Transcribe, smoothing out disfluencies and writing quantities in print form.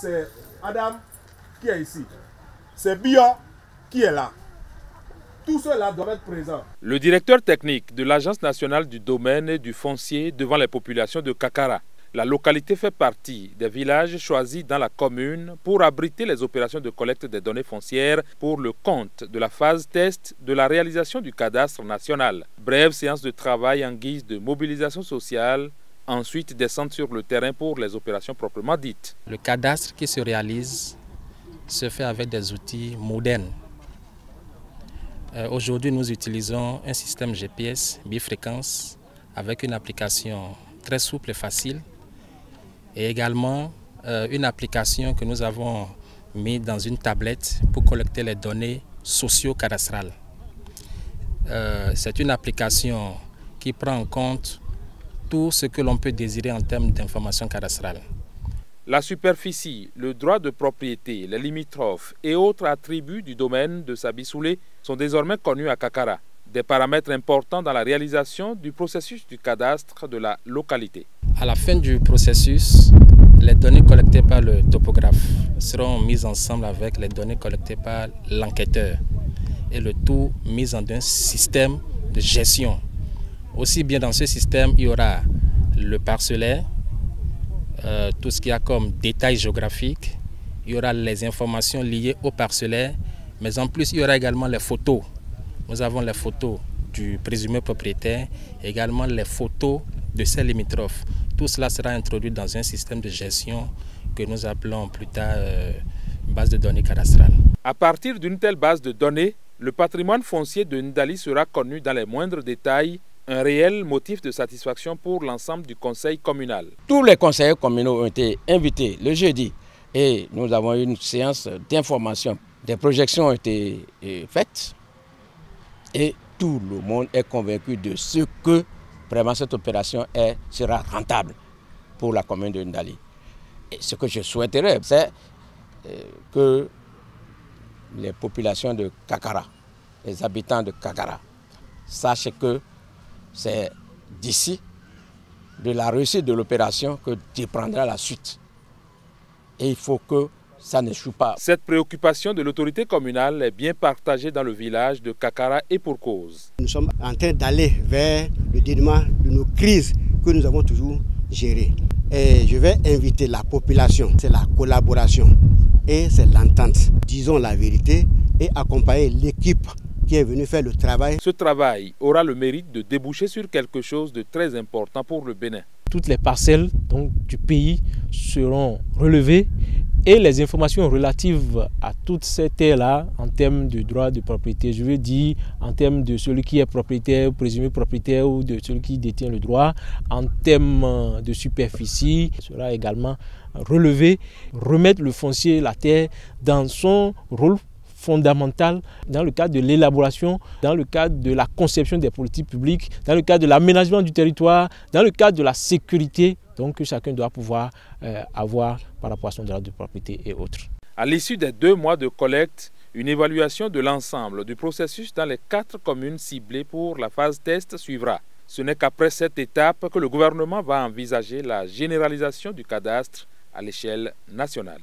c'est Adam qui est ici. C'est Bion qui est là. Tout cela doit être présent. Le directeur technique de l'Agence nationale du domaine et du foncier devant les populations de Kakara. La localité fait partie des villages choisis dans la commune pour abriter les opérations de collecte des données foncières pour le compte de la phase test de la réalisation du cadastre national. Brève séance de travail en guise de mobilisation sociale, ensuite descendre sur le terrain pour les opérations proprement dites. Le cadastre qui se réalise se fait avec des outils modernes. Aujourd'hui, nous utilisons un système GPS bifréquence avec une application très souple et facile, et également une application que nous avons mise dans une tablette pour collecter les données socio-cadastrales. C'est une application qui prend en compte tout ce que l'on peut désirer en termes d'informations cadastrales. La superficie, le droit de propriété, les limitrophes et autres attributs du domaine de Sabisoulé sont désormais connus à Kakara. Des paramètres importants dans la réalisation du processus du cadastre de la localité. À la fin du processus, les données collectées par le topographe seront mises ensemble avec les données collectées par l'enquêteur et le tout mis dans un système de gestion. Aussi bien dans ce système, il y aura le parcellaire, tout ce qu'il y a comme détails géographiques, il y aura les informations liées au parcellaire, mais en plus il y aura également les photos. Nous avons les photos du présumé propriétaire, également les photos de ses limitrophes. Tout cela sera introduit dans un système de gestion que nous appelons plus tard base de données cadastrale. À partir d'une telle base de données, le patrimoine foncier de Ndali sera connu dans les moindres détails, un réel motif de satisfaction pour l'ensemble du conseil communal. Tous les conseillers communaux ont été invités le jeudi et nous avons eu une séance d'information. Des projections ont été faites. Et tout le monde est convaincu de ce que vraiment cette opération sera rentable pour la commune de Ndali. Et ce que je souhaiterais, c'est que les populations de Kakara, les habitants de Kakara, sachent que c'est d'ici, de la réussite de l'opération, que dépendra la suite. Et il faut que ça n'échoue pas. Cette préoccupation de l'autorité communale est bien partagée dans le village de Kakara et pour cause. Nous sommes en train d'aller vers le dénouement de nos crises que nous avons toujours gérées. Et je vais inviter la population, c'est la collaboration et c'est l'entente. Disons la vérité et accompagner l'équipe qui est venue faire le travail. Ce travail aura le mérite de déboucher sur quelque chose de très important pour le Bénin. Toutes les parcelles donc, du pays seront relevées et les informations relatives à toutes ces terres-là en termes de droit de propriété, je veux dire en termes de celui qui est propriétaire, présumé propriétaire ou de celui qui détient le droit, en termes de superficie, sera également relevé, remettre le foncier, la terre dans son rôle fondamental dans le cadre de l'élaboration, dans le cadre de la conception des politiques publiques, dans le cadre de l'aménagement du territoire, dans le cadre de la sécurité donc, que chacun doit pouvoir avoir par rapport à son droit de propriété et autres. À l'issue des 2 mois de collecte, une évaluation de l'ensemble du processus dans les 4 communes ciblées pour la phase test suivra. Ce n'est qu'après cette étape que le gouvernement va envisager la généralisation du cadastre à l'échelle nationale.